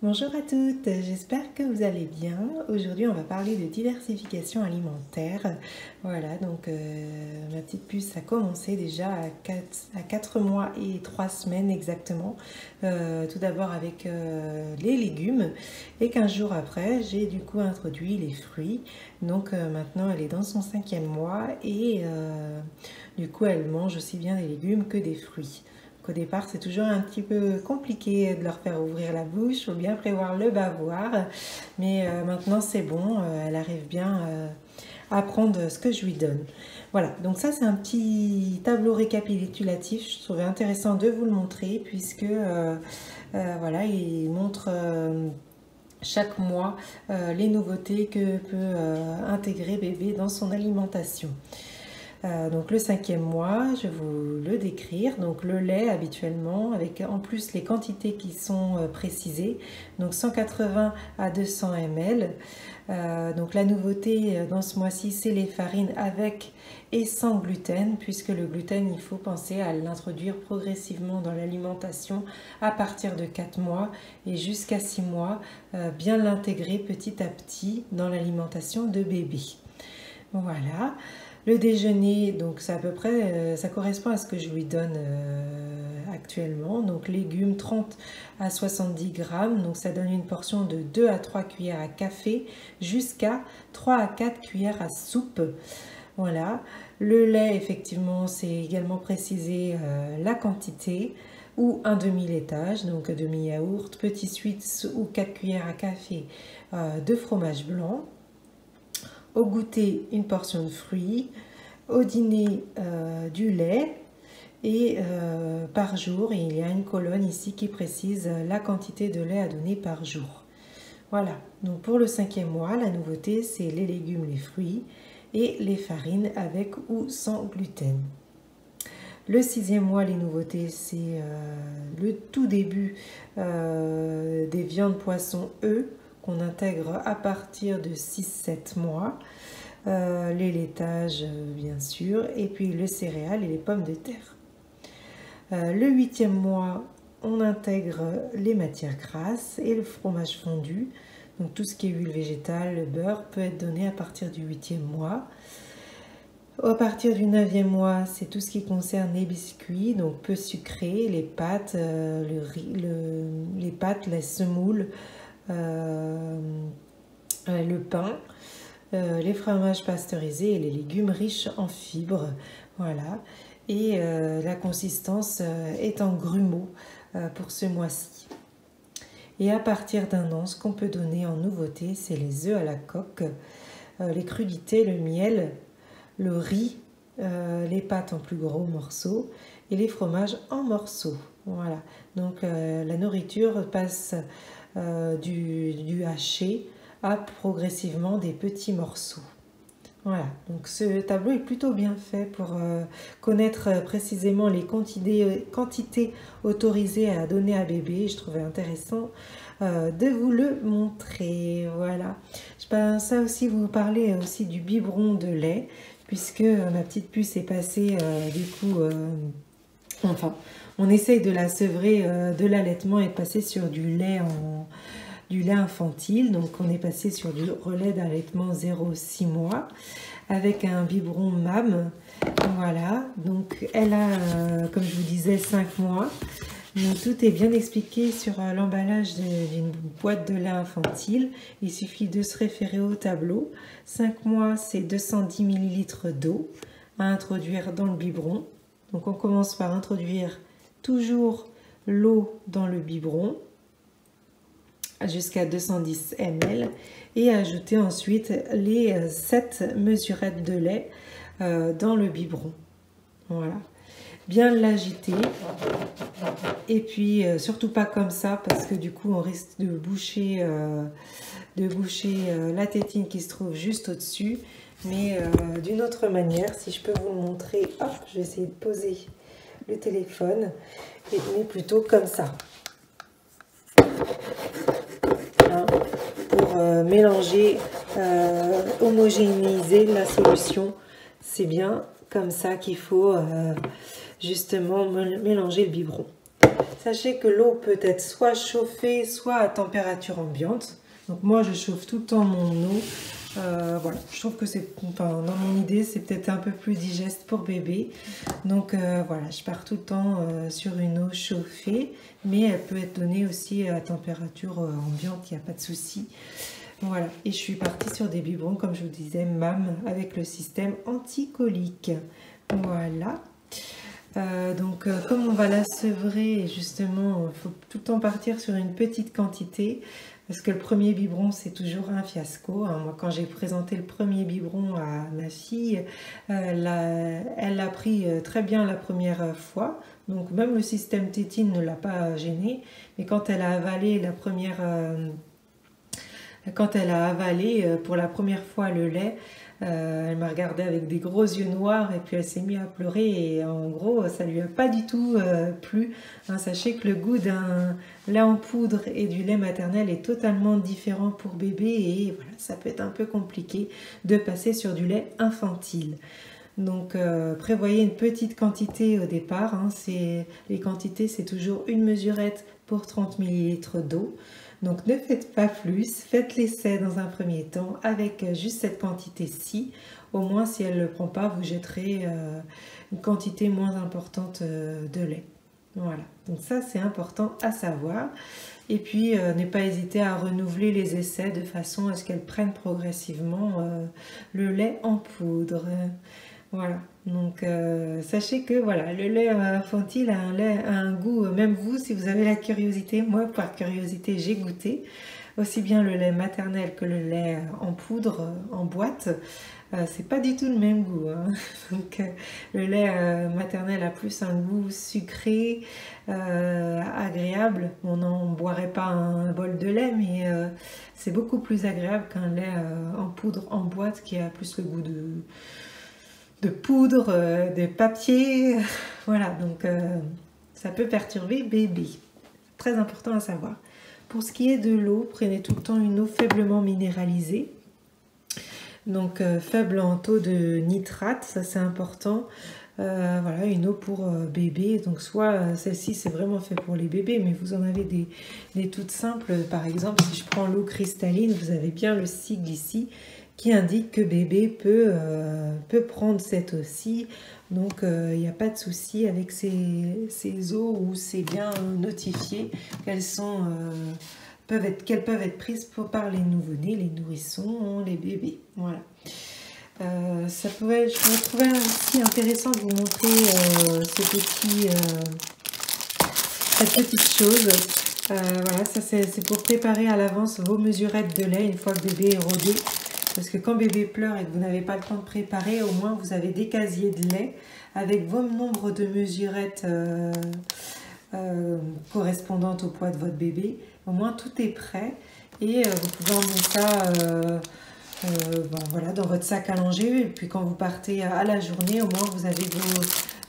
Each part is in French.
Bonjour à toutes, j'espère que vous allez bien. Aujourd'hui on va parler de diversification alimentaire. Voilà, donc ma petite puce a commencé déjà à 4 mois et 3 semaines exactement. Tout d'abord avec les légumes et 15 jours après j'ai du coup introduit les fruits. Donc maintenant elle est dans son 5e mois et du coup elle mange aussi bien des légumes que des fruits. Au départ, c'est toujours un petit peu compliqué de leur faire ouvrir la bouche, il faut bien prévoir le bavoir, mais maintenant c'est bon, elle arrive bien à prendre ce que je lui donne. Voilà, donc ça c'est un petit tableau récapitulatif, je trouvais intéressant de vous le montrer puisque voilà, il montre chaque mois les nouveautés que peut intégrer bébé dans son alimentation. Donc le 5e mois, je vais vous le décrire. Donc le lait habituellement, avec en plus les quantités qui sont précisées, donc 180 à 200 ml. Donc la nouveauté dans ce mois-ci, c'est les farines avec et sans gluten, puisque le gluten, il faut penser à l'introduire progressivement dans l'alimentation à partir de 4 mois et jusqu'à 6 mois, bien l'intégrer petit à petit dans l'alimentation de bébé. Voilà. Le déjeuner, donc c'est à peu près, ça correspond à ce que je lui donne actuellement. Donc légumes 30 à 70 grammes, donc ça donne une portion de 2 à 3 cuillères à café jusqu'à 3 à 4 cuillères à soupe. Voilà. Le lait, effectivement, c'est également précisé la quantité ou un demi-laitage, donc demi-yaourt, petit suisse ou 4 cuillères à café de fromage blanc. Au goûter, une portion de fruits. Au dîner, du lait. Et par jour, il y a une colonne ici qui précise la quantité de lait à donner par jour. Voilà, donc pour le 5e mois, la nouveauté, c'est les légumes, les fruits et les farines avec ou sans gluten. Le 6e mois, les nouveautés, c'est le tout début des viandes, poissons, œufs, qu'on intègre à partir de 6-7 mois, les laitages bien sûr, et puis le céréales et les pommes de terre. Le 8e mois, on intègre les matières grasses et le fromage fondu, donc tout ce qui est huile végétale, le beurre peut être donné à partir du 8e mois. À partir du 9e mois, c'est tout ce qui concerne les biscuits, donc peu sucrés, les pâtes, le riz, les pâtes, la semoule, le pain, les fromages pasteurisés et les légumes riches en fibres. Voilà. Et la consistance est en grumeaux pour ce mois-ci. Et à partir d'1 an, ce qu'on peut donner en nouveauté, c'est les œufs à la coque, les crudités, le miel, le riz, les pâtes en plus gros morceaux et les fromages en morceaux. Voilà. Donc la nourriture passe du haché à progressivement des petits morceaux. Voilà, donc ce tableau est plutôt bien fait pour connaître précisément les quantités autorisées à donner à bébé. Je trouvais intéressant de vous le montrer. Voilà, je pense à aussi vous parler aussi du biberon de lait, puisque ma petite puce est passée du coup... enfin, on essaye de la sevrer de l'allaitement et de passer sur du lait infantile. Donc on est passé sur du relais d'allaitement 0-6 mois avec un biberon MAM. Voilà, donc elle a, comme je vous disais, 5 mois. Donc, tout est bien expliqué sur l'emballage d'une boîte de lait infantile. Il suffit de se référer au tableau. 5 mois, c'est 210 ml d'eau à introduire dans le biberon. Donc on commence par introduire toujours l'eau dans le biberon jusqu'à 210 ml et ajouter ensuite les 7 mesurettes de lait dans le biberon. Voilà, bien l'agiter et puis surtout pas comme ça parce que du coup on risque de boucher la tétine qui se trouve juste au-dessus, mais d'une autre manière. Si je peux vous le montrer, hop, je vais essayer de poser le téléphone, mais plutôt comme ça. Pour mélanger, homogénéiser la solution. C'est bien comme ça qu'il faut justement mélanger le biberon. sachez que l'eau peut être soit chauffée, soit à température ambiante. Donc moi, je chauffe tout le temps mon eau. Voilà, je trouve que c'est, enfin, dans mon idée, c'est peut-être un peu plus digeste pour bébé. Donc voilà, je pars tout le temps sur une eau chauffée, mais elle peut être donnée aussi à température ambiante, il n'y a pas de souci. Voilà, et je suis partie sur des biberons, comme je vous disais, MAM, avec le système anti-colique. Voilà. Donc comme on va la sevrer, justement, il faut tout le temps partir sur une petite quantité. Parce que le premier biberon, c'est toujours un fiasco. Hein. Moi, quand j'ai présenté le premier biberon à ma fille, elle l'a pris très bien la première fois. Donc, même le système tétine ne l'a pas gênée. Mais quand elle a avalé pour la première fois le lait, elle m'a regardé avec des gros yeux noirs et puis elle s'est mise à pleurer et en gros ça lui a pas du tout plu. Hein, sachez que le goût d'un lait en poudre et du lait maternel est totalement différent pour bébé et voilà, ça peut être un peu compliqué de passer sur du lait infantile. Donc prévoyez une petite quantité au départ, hein, les quantités c'est toujours une mesurette pour 30 ml d'eau. Donc ne faites pas plus, faites l'essai dans un premier temps avec juste cette quantité-ci. Au moins si elle ne le prend pas, vous jetterez une quantité moins importante de lait. Voilà, donc ça c'est important à savoir. Et puis ne pas hésiter à renouveler les essais de façon à ce qu'elle prenne progressivement le lait en poudre. Voilà, donc sachez que voilà, le lait infantile a un goût, même vous, si vous avez la curiosité, moi par curiosité j'ai goûté, aussi bien le lait maternel que le lait en poudre, en boîte, c'est pas du tout le même goût. Hein. Donc le lait maternel a plus un goût sucré, agréable. On n'en boirait pas un bol de lait, mais c'est beaucoup plus agréable qu'un lait en poudre, en boîte, qui a plus le goût de poudre, de papier, voilà, donc ça peut perturber bébé. Très important à savoir. Pour ce qui est de l'eau, prenez tout le temps une eau faiblement minéralisée, donc faible en taux de nitrate, ça c'est important. Voilà, une eau pour bébé, donc soit celle-ci c'est vraiment fait pour les bébés, mais vous en avez des toutes simples. Par exemple, si je prends l'eau cristalline, vous avez bien le sigle ici qui indique que bébé peut prendre cette eau-ci, donc il n'y a pas de souci avec ces eaux où c'est bien notifié qu'elles peuvent être prises par les nouveau-nés, les nourrissons, les bébés. Voilà. Je trouvais aussi intéressant de vous montrer cette petite chose. Voilà, ça c'est pour préparer à l'avance vos mesurettes de lait une fois que bébé est rodé. Parce que quand bébé pleure et que vous n'avez pas le temps de préparer, au moins vous avez des casiers de lait avec vos nombres de mesurettes correspondantes au poids de votre bébé. Au moins tout est prêt et vous pouvez emmener ça voilà, dans votre sac à langer. Et puis quand vous partez à la journée, au moins vous avez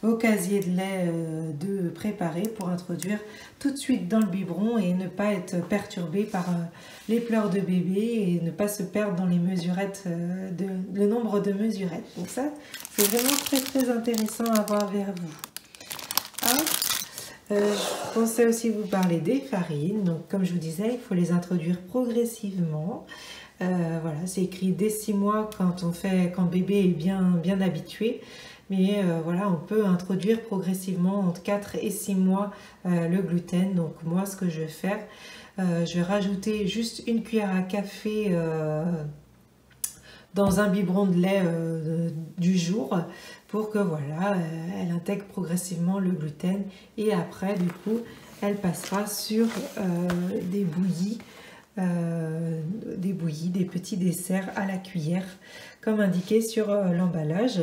vos casiers de lait de préparer pour introduire tout de suite dans le biberon et ne pas être perturbé par les pleurs de bébé et ne pas se perdre dans les mesurettes, le nombre de mesurettes. Donc ça, c'est vraiment très très intéressant à voir vers vous. Ah, je pensais aussi vous parler des farines. Donc comme je vous disais, il faut les introduire progressivement. Voilà, c'est écrit dès 6 mois quand bébé est bien habitué. Mais voilà, on peut introduire progressivement entre 4 et 6 mois le gluten. Donc moi, ce que je vais faire, je vais rajouter juste une cuillère à café dans un biberon de lait du jour pour que voilà, elle intègre progressivement le gluten. Et après, du coup, elle passera sur des bouillies, des petits desserts à la cuillère, comme indiqué sur l'emballage.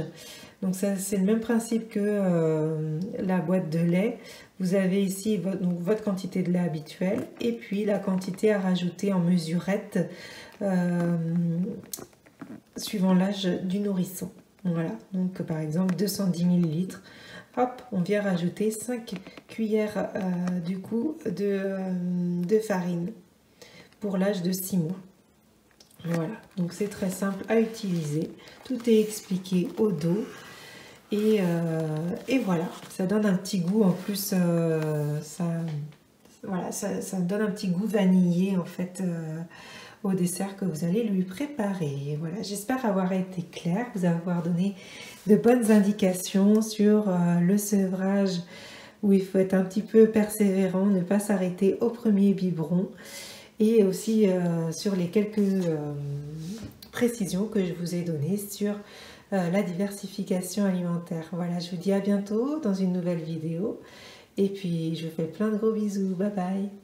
Donc c'est le même principe que la boîte de lait. Vous avez ici votre quantité de lait habituelle et puis la quantité à rajouter en mesurette suivant l'âge du nourrisson. Voilà, donc par exemple 210 ml. Hop, on vient rajouter 5 cuillères du coup de farine pour l'âge de 6 mois. Voilà, donc c'est très simple à utiliser. Tout est expliqué au dos. Et voilà, ça donne un petit goût en plus, voilà, ça donne un petit goût vanillé en fait au dessert que vous allez lui préparer. Voilà, j'espère avoir été claire, vous avoir donné de bonnes indications sur le sevrage où il faut être un petit peu persévérant, ne pas s'arrêter au premier biberon, et aussi sur les quelques précisions que je vous ai données sur la diversification alimentaire. Voilà, je vous dis à bientôt dans une nouvelle vidéo et puis je vous fais plein de gros bisous, bye bye.